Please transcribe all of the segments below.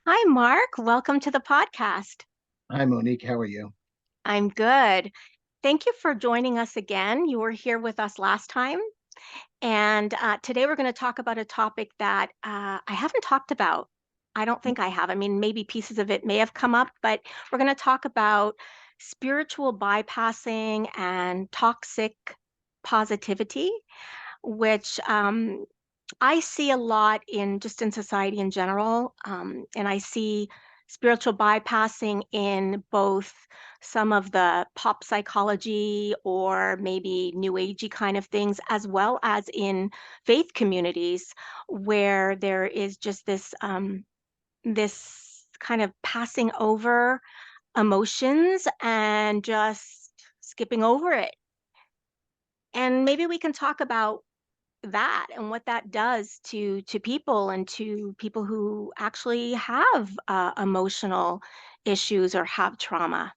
Hi, Mark. Welcome to the podcast. Hi, Monique. How are you? I'm good. Thank you for joining us again. You were here with us last time. And today we're going to talk about a topic that I haven't talked about. I don't think I have. I mean, maybe pieces of it may have come up, but we're going to talk about spiritual bypassing and toxic positivity, which I see a lot in just in society in general, and I see spiritual bypassing in both some of the pop psychology or maybe new agey kind of things, as well as in faith communities where there is just this kind of passing over emotions and just skipping over it. And maybe we can talk about that and what that does to people and to people who actually have emotional issues or have trauma.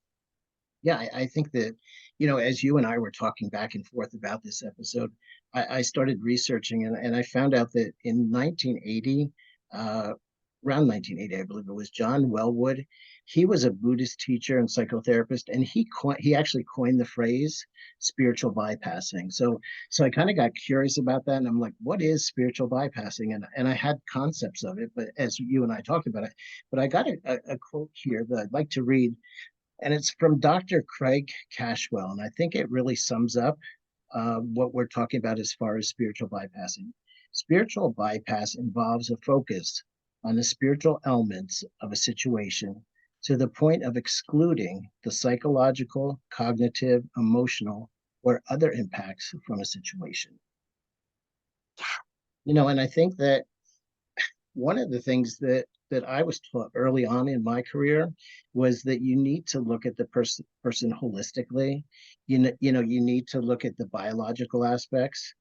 Yeah, I think that, as you and I were talking back and forth about this episode, I started researching and I found out that in 1980, uh, around 1980, I believe it was John Wellwood. He was a Buddhist teacher and psychotherapist, and he actually coined the phrase spiritual bypassing. So I kind of got curious about that, and I'm like, what is spiritual bypassing? And I had concepts of it, but as you and I talked about it, but I got a quote here that I'd like to read, and it's from Dr. Craig Cashwell. And I think it really sums up what we're talking about as far as spiritual bypassing. Spiritual bypass involves a focus on the spiritual elements of a situation to the point of excluding the psychological, cognitive, emotional, or other impacts from a situation. And I think that one of the things that I was taught early on in my career was that you need to look at the person holistically. You need to look at the biological aspects.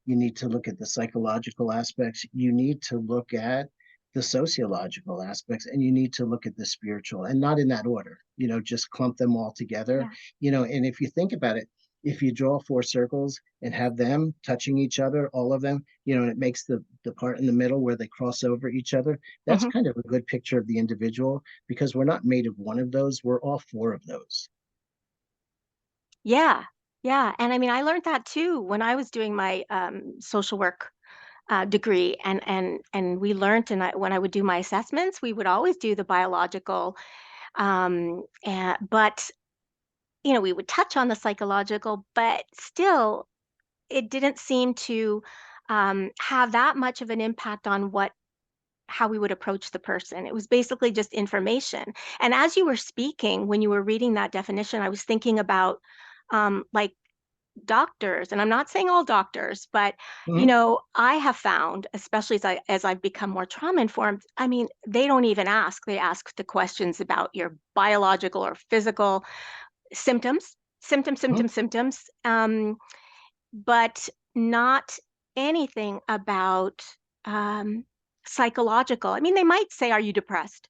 You need to look at the psychological aspects. You need to look at the sociological aspects, and you need to look at the spiritual, and not in that order. Just clump them all together. Yeah. And if you think about it, if you draw four circles and have them touching each other, all of them, and it makes the part in the middle where they cross over each other, that's Hmm. kind of a good picture of the individual, because we're not made of one of those, we're all four of those. Yeah. Yeah. And I mean, I learned that too when I was doing my social work degree, and we learned, and when I would do my assessments, we would always do the biological, but we would touch on the psychological, but still it didn't seem to have that much of an impact on what how we would approach the person. It was basically just information. And as you were speaking, when you were reading that definition, I was thinking about like doctors, and I'm not saying all doctors, but Mhm. I have found, especially as I've become more trauma informed, I mean, they don't even ask. They ask the questions about your biological or physical symptoms, Mhm. symptoms. But not anything about um, psychological. I mean, they might say, "Are you depressed?"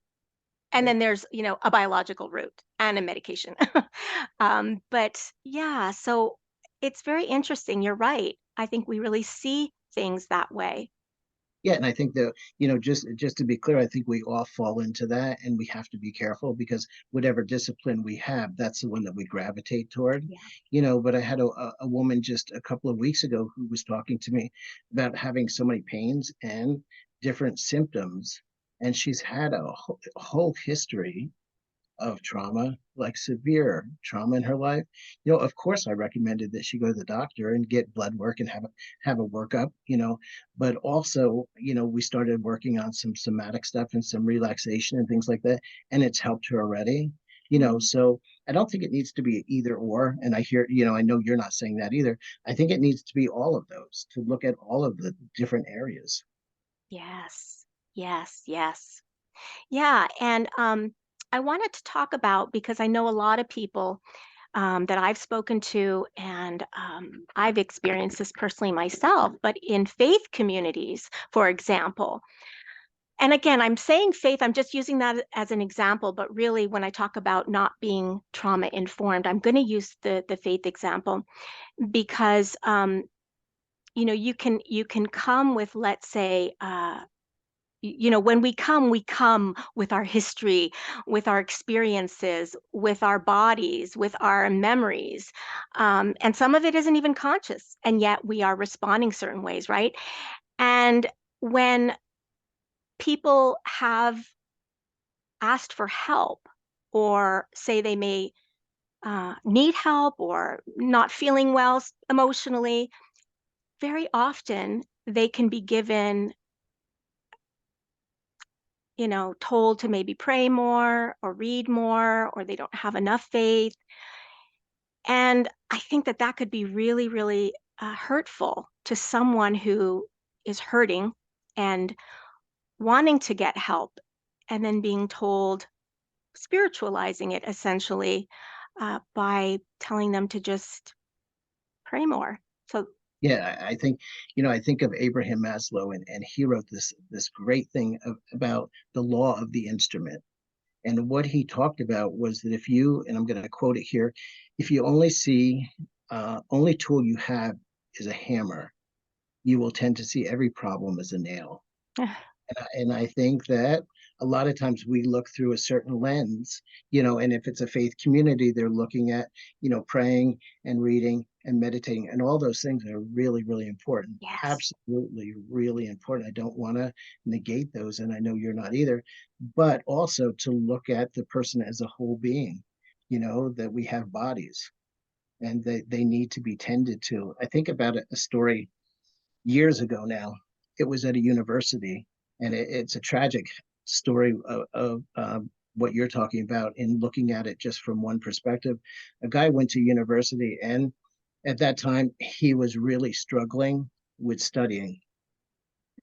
And Right. then there's, a biological route and a medication. But yeah, so it's very interesting. You're right. I think we really see things that way. Yeah, and I think that, just to be clear, I think we all fall into that, and we have to be careful, because whatever discipline we have, that's the one that we gravitate toward. Yeah. But I had a woman just a couple of weeks ago who was talking to me about having so many pains and different symptoms, and she's had a whole history of trauma, like severe trauma in her life. Of course, I recommended that she go to the doctor and get blood work and have a workup. But also, we started working on some somatic stuff and some relaxation and things like that, and it's helped her already. Mm. So I don't think it needs to be either or. And I know you're not saying that either. I think it needs to be all of those, to look at all of the different areas. Yes. Yes. Yes. Yeah. And I wanted to talk about, because I know a lot of people that I've spoken to, and I've experienced this personally myself, but in faith communities, for example. And again, I'm saying faith, I'm just using that as an example, but really, when I talk about not being trauma informed, I'm going to use the faith example because you can come with, let's say, when we come with our history, with our experiences, with our bodies, with our memories. And some of it isn't even conscious, and yet we are responding certain ways, right? And when people have asked for help, or say they may need help or not feeling well emotionally, very often they can be given, told to maybe pray more or read more, or they don't have enough faith. And I think that that could be really, really hurtful to someone who is hurting and wanting to get help, and then being told, spiritualizing it essentially, by telling them to just pray more. So, Yeah, I think, I think of Abraham Maslow, and he wrote this great thing about the law of the instrument. And what he talked about was that if you, and I'm going to quote it here, if you only see, only tool you have is a hammer, you will tend to see every problem as a nail. And I think that a lot of times we look through a certain lens, and if it's a faith community, they're looking at, praying and reading and meditating, and all those things are really, really important. yes. Absolutely, really important. I don't want to negate those, and I know you're not either, but also to look at the person as a whole being, that we have bodies and they need to be tended to. I think about a story years ago now. It was at a university, and it's a tragic story of what you're talking about in looking at it just from one perspective. A guy went to university, and at that time, he was really struggling with studying.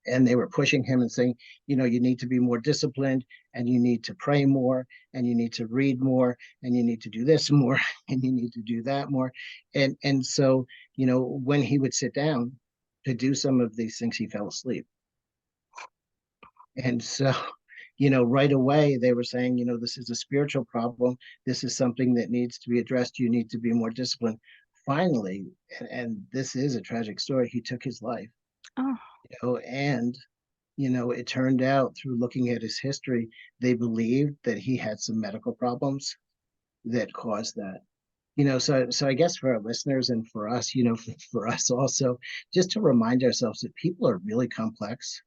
And they were pushing him and saying, you need to be more disciplined, and you need to pray more, and you need to read more, and you need to do this more, and you need to do that more. And so, when he would sit down to do some of these things, he fell asleep. And so, right away they were saying, this is a spiritual problem. This is something that needs to be addressed. You need to be more disciplined. Finally, and this is a tragic story, he took his life, Oh, and it turned out through looking at his history, they believed that he had some medical problems that caused that. So I guess for our listeners and for us, for us also, just to remind ourselves that people are really complex.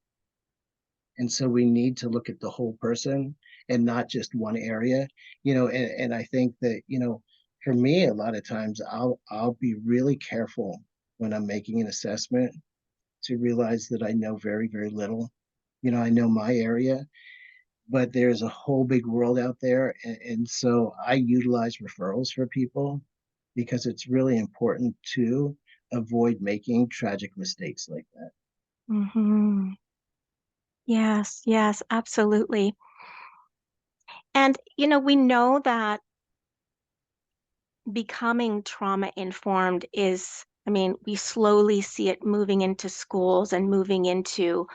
And so we need to look at the whole person and not just one area, and I think that, for me, a lot of times I'll be really careful when I'm making an assessment to realize that I know very, very little. I know my area, but there's a whole big world out there. And so I utilize referrals for people because it's really important to avoid making tragic mistakes like that. hmm, yes, yes, absolutely. And, we know that becoming trauma informed is, I mean, we slowly see it moving into schools and moving into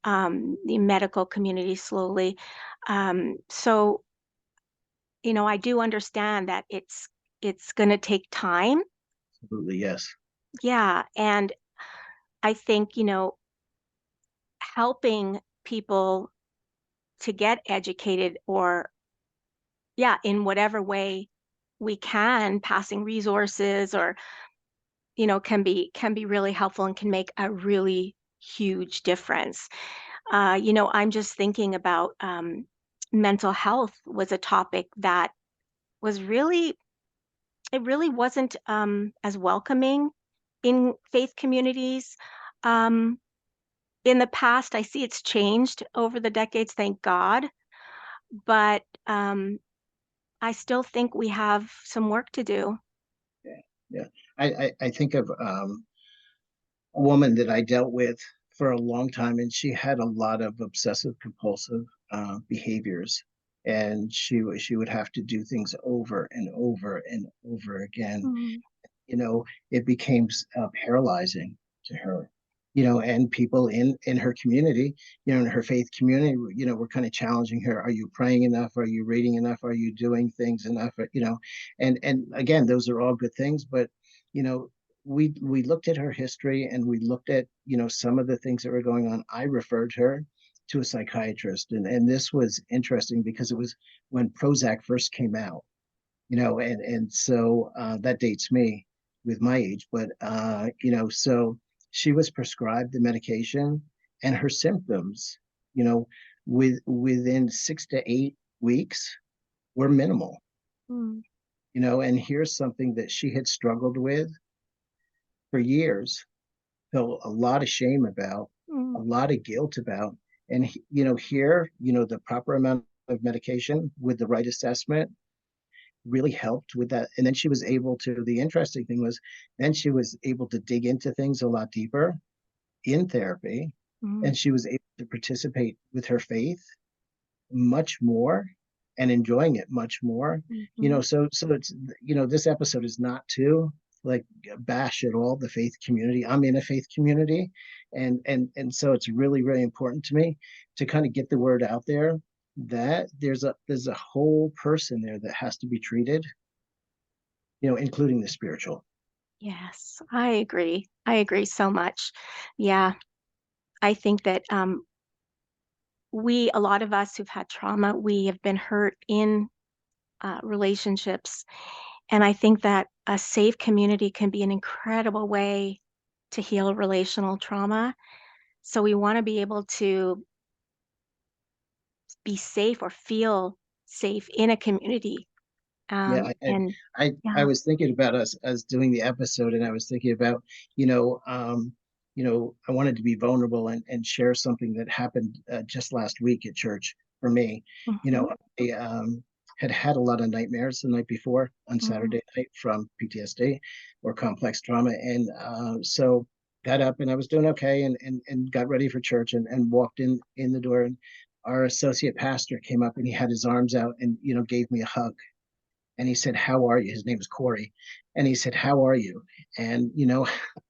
the medical community slowly. So, I do understand that it's going to take time. Absolutely, yes. Yeah, and I think, helping people to get educated, or yeah, in whatever way we can, passing resources, or can be really helpful and can make a really huge difference. I'm just thinking about mental health was a topic that was really, it really wasn't as welcoming in faith communities. Um, in the past, I see it's changed over the decades, thank God, but I still think we have some work to do. Yeah, yeah. I think of a woman that I dealt with for a long time, and she had a lot of obsessive compulsive behaviors, and she would have to do things over and over and over again. Mm, It became paralyzing to her. And people in her community, in her faith community, were kind of challenging her. Are you praying enough? Are you reading enough? Are you doing things enough? And again, those are all good things, but you know, we looked at her history, and we looked at some of the things that were going on. I referred her to a psychiatrist. And this was interesting because it was when Prozac first came out, and so that dates me with my age. But so she was prescribed the medication, and her symptoms, within 6 to 8 weeks were minimal. Mm, And here's something that she had struggled with for years, felt a lot of shame about, mm, a lot of guilt about. And here, the proper amount of medication with the right assessment really helped with that. And then she was able to, the interesting thing was, then she was able to dig into things a lot deeper in therapy, mm, and she was able to participate with her faith much more and enjoying it much more. mhm. So it's, this episode is not to like bash at all the faith community. I'm in a faith community, and so it's really, really important to me to kind of get the word out there that there's a whole person there that has to be treated, including the spiritual. Yes, I agree. I agree so much. Yeah, I think that a lot of us who've had trauma, we have been hurt in relationships. And I think that a safe community can be an incredible way to heal relational trauma. So we want to be able to be safe or feel safe in a community. Yeah, And I yeah. was thinking about us doing the episode, and I was thinking about, I wanted to be vulnerable and share something that happened just last week at church for me. Hmm. I had a lot of nightmares the night before on Hmm. Saturday night from PTSD or complex trauma, and so got up and I was doing okay, and got ready for church, and walked in the door, and our associate pastor came up and he had his arms out and gave me a hug, and he said, "How are you?" His name is Corey. And he said, "How are you?" And,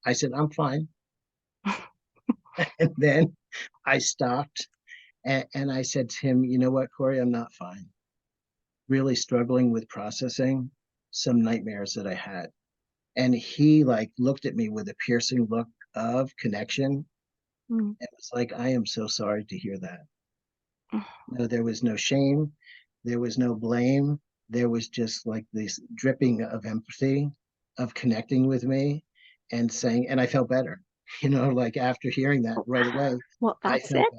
I said, "I'm fine." And then I stopped, and I said to him, "You know what, Corey, I'm not fine. Really struggling with processing some nightmares that I had." And he like looked at me with a piercing look of connection. Mm. It was like, "I am so sorry to hear that." No, there was no shame. There was no blame. There was just like this dripping of empathy, of connecting with me and saying, and I felt better, like after hearing that right away, Well, I that's felt it.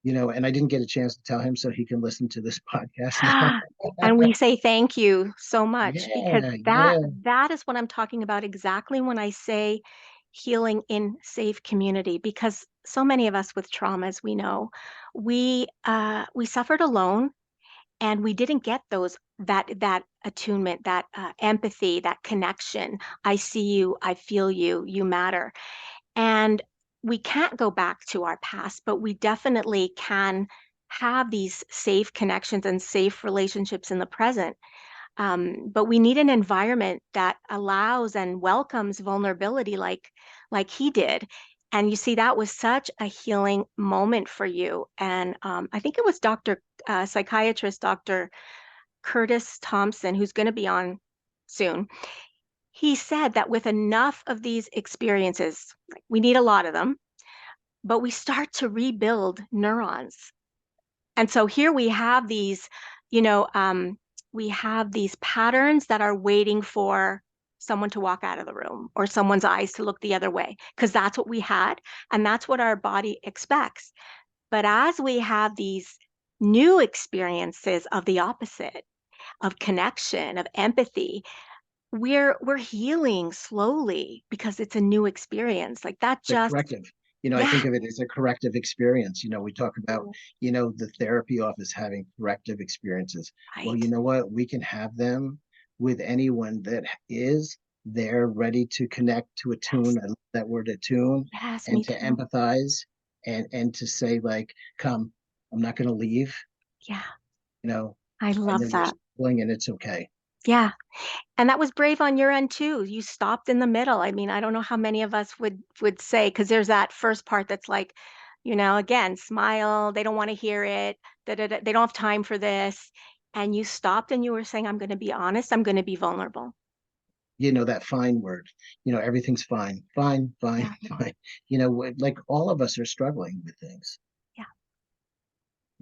better, and I didn't get a chance to tell him so he can listen to this podcast now. And we say thank you so much because Yeah, that yeah. that is what I'm talking about exactly when I say healing in safe community, because so many of us with traumas, we know, we suffered alone, and we didn't get that attunement, that empathy, that connection. I see you, I feel you, you matter. And we can't go back to our past, but we definitely can have these safe connections and safe relationships in the present. But we need an environment that allows and welcomes vulnerability like he did. And you see, that was such a healing moment for you. And I think it was psychiatrist Dr. Curtis Thompson, who's going to be on soon. He said that with enough of these experiences, like, we need a lot of them, but we start to rebuild neurons. And so here we have these, you know, um, we have these patterns that are waiting for someone to walk out of the room or someone's eyes to look the other way, because that's what we had and that's what our body expects. But as we have these new experiences of the opposite, of connection, of empathy, we're healing slowly because it's a new experience. Like that The just, corrective. I yeah, think of it as a corrective experience. We talk about, the therapy office having corrective experiences. Well, you right. know what? We can have them with anyone that is there ready to connect, to attune. Yes. I love that word attune, Yes, and me to too. empathize, and to say like, come, I'm not going to leave, Yeah, you know, I I know love you're that. struggling and it's okay. Yeah. And that was brave on your end too. You stopped in the middle. I mean, I don't know how many of us would say, because there's that first part that's like, again, smile, they don't want to hear it, da, da, da, they don't have time for this. And you stopped and you were saying, I'm going to be honest, I'm going to be vulnerable. That fine word, everything's fine, fine, fine, Yeah. fine. Like all of us are struggling with things. Yeah.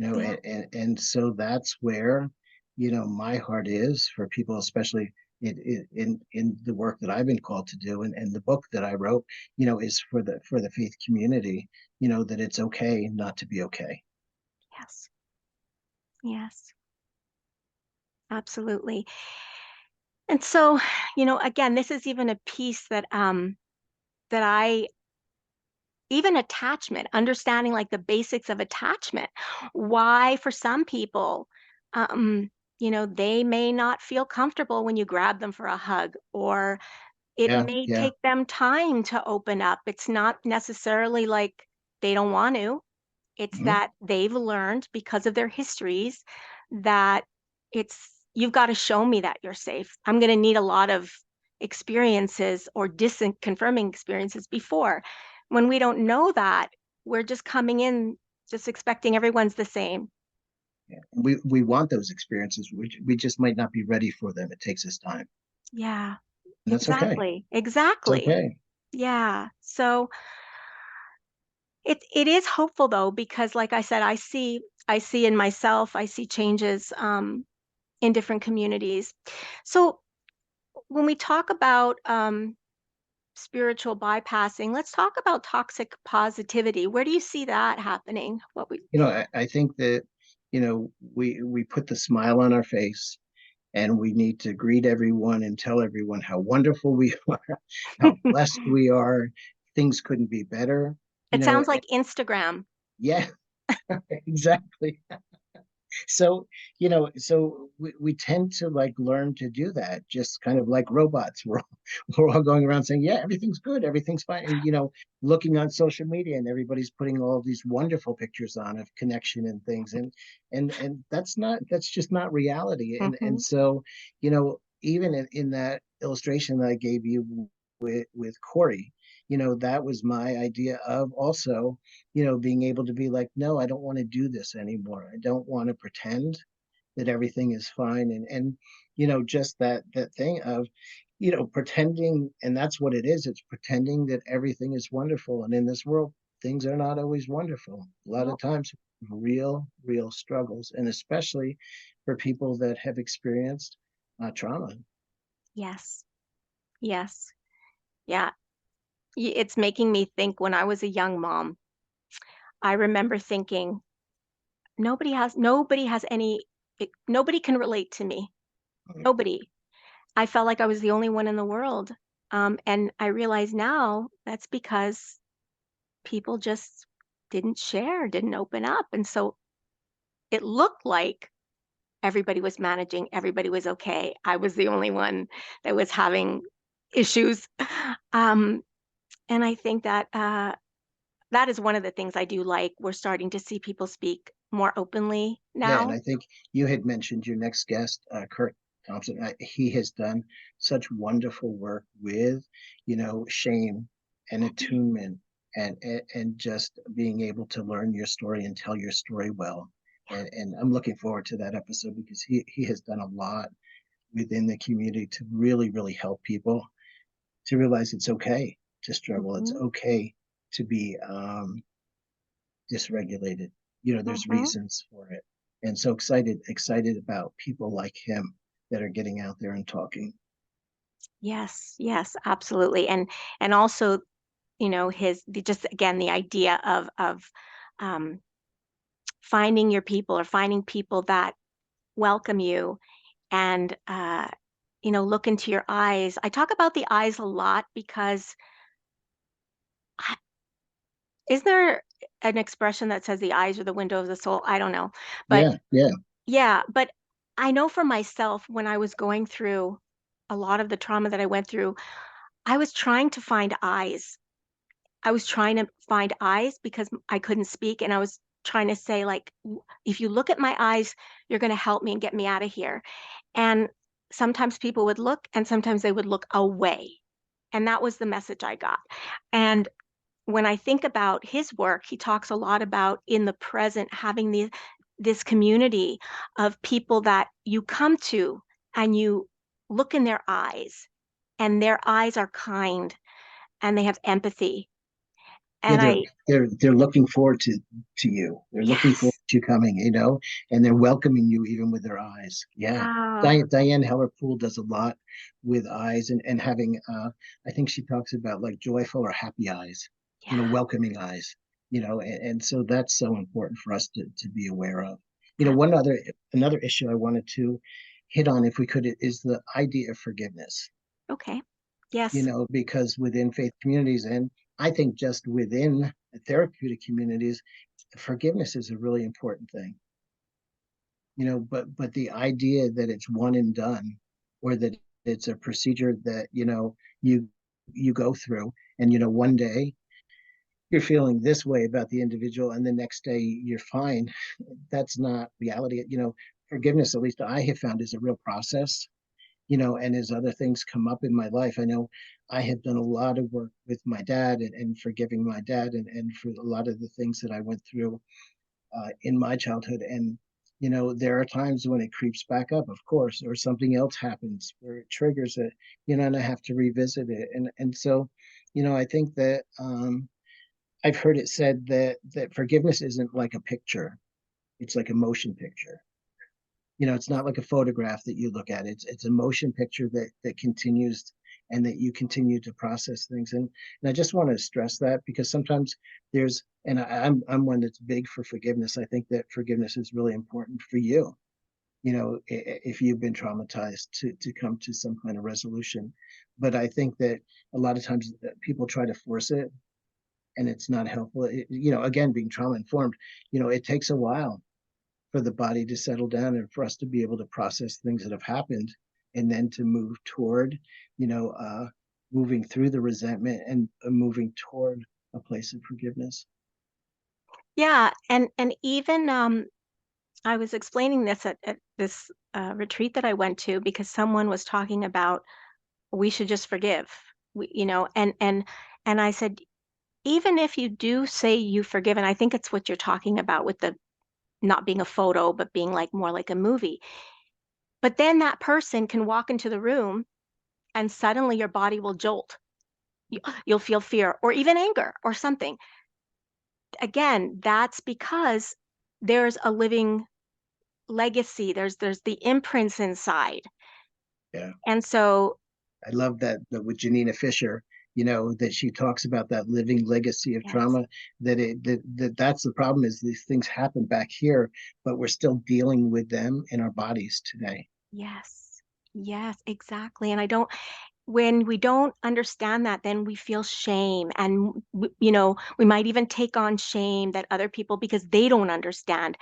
Yeah. and so that's where, my heart is for people, especially in the work that I've been called to do, and the book that I wrote, is for the faith community, that it's okay not to be okay. Yes. Yes. Absolutely. And so, again, this is even a piece that I even attachment, understanding like the basics of attachment. Why for some people, um, they may not feel comfortable when you grab them for a hug, or it Yeah, may yeah. take them time to open up. It's not necessarily like they don't want to. It's Mhm. that they've learned because of their histories that you've got to show me that you're safe. I'm going to need a lot of experiences or distant confirming experiences before. When we don't know that, we're just coming in just expecting everyone's the same. Yeah. We want those experiences. We just might not be ready for them. It takes us time, Yeah, and that's okay. exactly. It's Exactly. okay. Yeah. So it is hopeful though, because like I said, I see in myself, I see changes in different communities. So when we talk about spiritual bypassing, let's talk about toxic positivity. Where do you see that happening? What we I think that, we put the smile on our face, and we need to greet everyone and tell everyone how wonderful we are, how blessed we are. Things couldn't be better. It sounds like Instagram. Yeah, exactly. So, we tend to like learn to do that, just kind of like robots. We're all going around saying, yeah, everything's good, everything's fine. And, looking on social media, and everybody's putting all these wonderful pictures on of connection and things. And that's just not reality. And Hmm. so, even in that illustration that I gave you with Corey, that was my idea of also, being able to be like, no, I don't want to do this anymore. I don't want to pretend that everything is fine. And just that thing of, pretending, and that's what it is. It's pretending that everything is wonderful. And in this world, things are not always wonderful. A lot of Nope. times, real struggles, and especially for people that have experienced trauma. Yes. Yes. Yeah. It's making me think when I was a young mom, I remember thinking, nobody has nobody can relate to me. Nobody. I felt like I was the only one in the world. And I realize now that's because people just didn't share, didn't open up. And so it looked like everybody was managing, everybody was okay. I was the only one that was having issues. Um, and I think that that is one of the things I do like. We're starting to see people speak more openly Yeah, and now. I think you had mentioned your next guest, Kurt Thompson. He has done such wonderful work with, shame and attunement, and just being able to learn your story and tell your story well. And I'm looking forward to that episode, because he has done a lot within the community to really help people to realize it's okay to struggle. It's Hmm. okay to be dysregulated. There's Hmm. reasons for it. And so excited about people like him that are getting out there and talking. Yes, yes, absolutely. And also, just again the idea of um, finding your people, or finding people that welcome you, and look into your eyes. I talk about the eyes a lot because is there an expression that says the eyes are the window of the soul? I don't know. But Yeah, yeah, yeah, but I know for myself, when I was going through a lot of the trauma that I went through, I was trying to find eyes. I was trying to find eyes because I couldn't speak, and I was trying to say like, If you look at my eyes, you're going to help me and get me out of here." And sometimes people would look, and sometimes they would look away. And that was the message I got. And when I think about his work, he talks a lot about in the present having this community of people that you come to, and you look in their eyes, and their eyes are kind, and they have empathy, Yeah, And I, they're looking forward to you. They're looking forward yes. to you coming, and they're welcoming you even with their eyes. Yeah. Oh, Diane Heller Poole does a lot with eyes and having I think she talks about like joyful or happy eyes, yeah. welcoming eyes, and so that's so important for us to be aware of. uh, One other another issue I wanted to hit on, if we could, is the idea of forgiveness, Okay. Yes. because within faith communities, and I think just within therapeutic communities, forgiveness is a really important thing. But the idea that it's one and done, or that it's a procedure that, you you go through, and one day you're feeling this way about the individual and the next day you're fine. That's not reality. Forgiveness, at least I have found, is a real process. And as other things come up in my life, I know I have done a lot of work with my dad, and forgiving my dad, and for a lot of the things that I went through in my childhood. And, there are times when it creeps back up, of course, or something else happens where it triggers it, and I have to revisit it. And so, I think that I've heard it said that forgiveness isn't like a picture, it's like a motion picture. It's not like a photograph that you look at. It's a motion picture that continues, and that you continue to process things. And I just want to stress that, because sometimes there's, and I'm one that's big for forgiveness. I think that forgiveness is really important for you. If you've been traumatized, to come to some kind of resolution. But I think that a lot of times people try to force it, and it's not helpful. Again, being trauma informed, it takes a while for the body to settle down, and for us to be able to process things that have happened, and then to move toward, you know, uh, moving through the resentment, and moving toward a place of forgiveness. Yeah. And even I was explaining this at this retreat that I went to because someone was talking about we should just forgive. And I said, even if you do say you forgive, and I think it's what you're talking about with the not being a photo, but being like more like a movie. But then that person can walk into the room and suddenly your body will jolt. You'll feel fear or even anger or something. Again, that's because there's a living legacy. There's the imprints inside. Yeah. And so, I love that with Janina Fisher, that she talks about that living legacy of yes, trauma, that's the problem, is these things happen back here, but we're still dealing with them in our bodies today. yes, yes, exactly. And I don't, when we don't understand that, then we feel shame. And, we might even take on shame that other people, because they don't understand.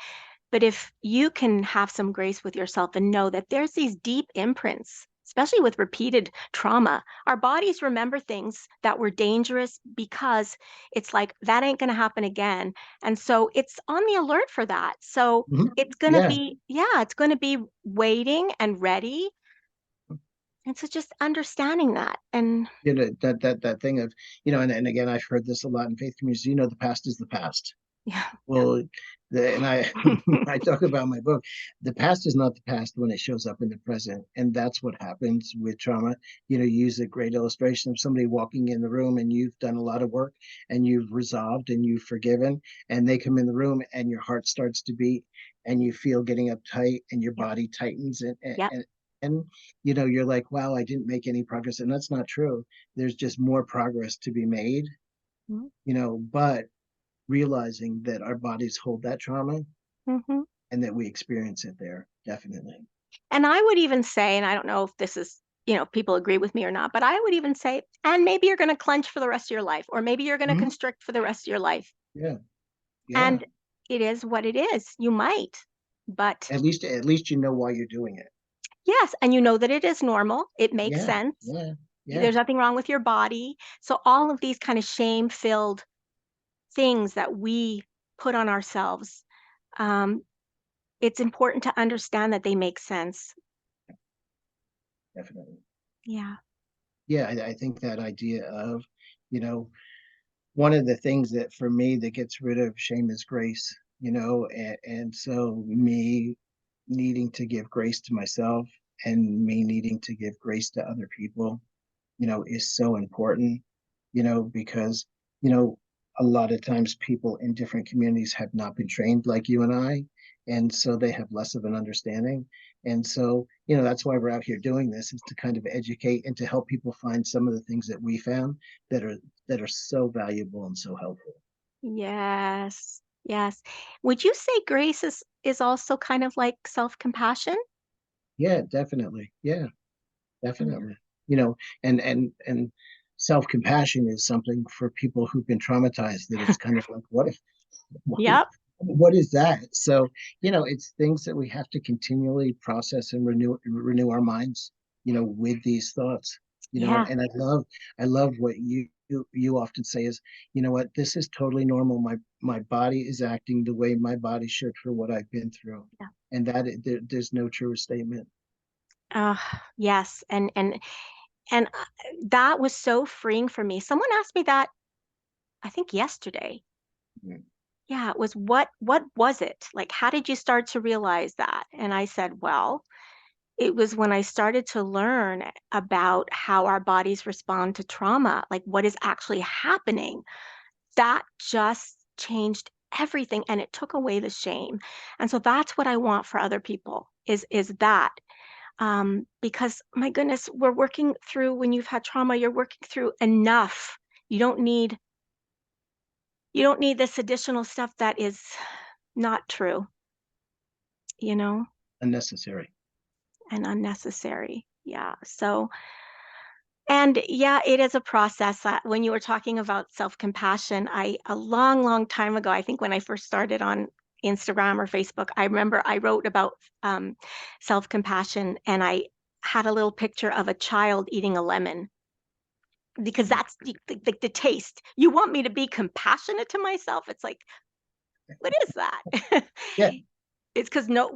But if you can have some grace with yourself and know that there's these deep imprints, especially with repeated trauma, our bodies remember things that were dangerous because it's like that ain't going to happen again. And so it's on the alert for that. So Mhm. it's going to Yeah. be, yeah, it's going to be waiting and ready. And so just understanding that. And That thing of, and again, I've heard this a lot in faith communities. The past is the past. yeah, Well, and I I talk about in my book, the past is not the past when it shows up in the present, and that's what happens with trauma. You use a great illustration of somebody walking in the room, and you've done a lot of work, and you've resolved, and you've forgiven, and they come in the room, and your heart starts to beat, and you feel getting uptight, and your yep, body tightens, and yep, and and you're like, wow, I didn't make any progress. And that's not true. There's just more progress to be made. But realizing that our bodies hold that trauma, mm-hmm. and that we experience it there, definitely. And I would even say, and I don't know if this is, if people agree with me or not, but I would even say, and maybe you're going to clench for the rest of your life, or maybe you're going to Mhm. constrict for the rest of your life. Yeah, yeah. And it is what it is. You might, but At least you know why you're doing it. yes, and you know that it is normal. It makes Yeah, sense. yeah, yeah. There's nothing wrong with your body. So all of these kind of shame-filled things that we put on ourselves, um, it's important to understand that they make sense. Definitely. Yeah. Yeah, I think that idea of, you know, one of the things that for me that gets rid of shame is grace, and so me needing to give grace to myself, and me needing to give grace to other people, is so important, because, you know, a lot of times people in different communities have not been trained like you and I, and so they have less of an understanding. And so, that's why we're out here doing this, is to kind of educate and to help people find some of the things that we found that are so valuable and so helpful. Yes. Yes. Would you say grace is also kind of like self-compassion? Yeah, definitely. Yeah, Yeah. definitely. And self-compassion is something for people who've been traumatized, that it's kind of like, what Yep. what is that? So, it's things that we have to continually process and renew our minds, with these thoughts. And, Yeah. I love what you often say is, what, this is totally normal. My body is acting the way my body should for what I've been through. Yeah. And there's no truer statement. Uh, yes. And that was so freeing for me. Someone asked me that, I think yesterday. Mm. Yeah, it was what was it? Like, how did you start to realize that? And I said, well, it was when I started to learn about how our bodies respond to trauma, like what is actually happening. That just changed everything and it took away the shame. And so that's what I want for other people is that because my goodness, we're working through when you've had trauma, you're working through enough. You don't need you don't need this additional stuff that is not true, you know, Unnecessary. and unnecessary. Yeah. So, and yeah, it is a process. When you were talking about self-compassion, a long, long time ago, I think when I first started on Instagram or Facebook, I remember I wrote about self-compassion and I had a little picture of a child eating a lemon because Mm. that's the taste. You want me to be compassionate to myself? It's like, what is that? Yeah, It's because no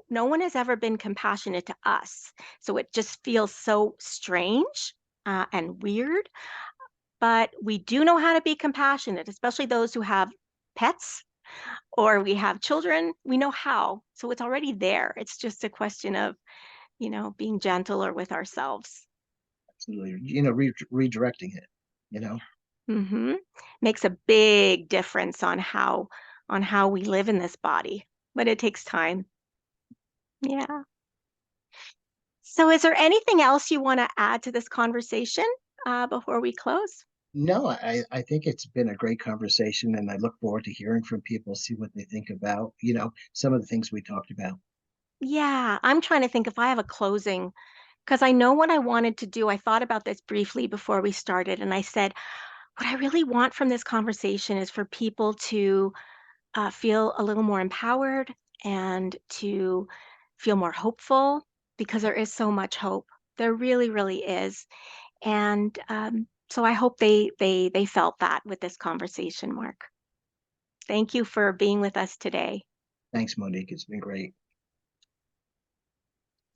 one has ever been compassionate to us. So it just feels so strange and weird. But we do know how to be compassionate, especially those who have pets or we have children. We know how. So it's already there. It's just a question of, being gentler with ourselves. absolutely. Redirecting it. Hmm. Makes a big difference on how we live in this body, but it takes time. Yeah. So, is there anything else you want to add to this conversation before we close? No, I think it's been a great conversation, and I look forward to hearing from people, see what they think about, some of the things we talked about. Yeah, I'm trying to think if I have a closing because I know what I wanted to do. I thought about this briefly before we started, and I said, what I really want from this conversation is for people to feel a little more empowered and to feel more hopeful because there is so much hope. There really, really is. And so I hope they felt that with this conversation, Mark. Thank you for being with us today. Thanks, Monique. It's been great.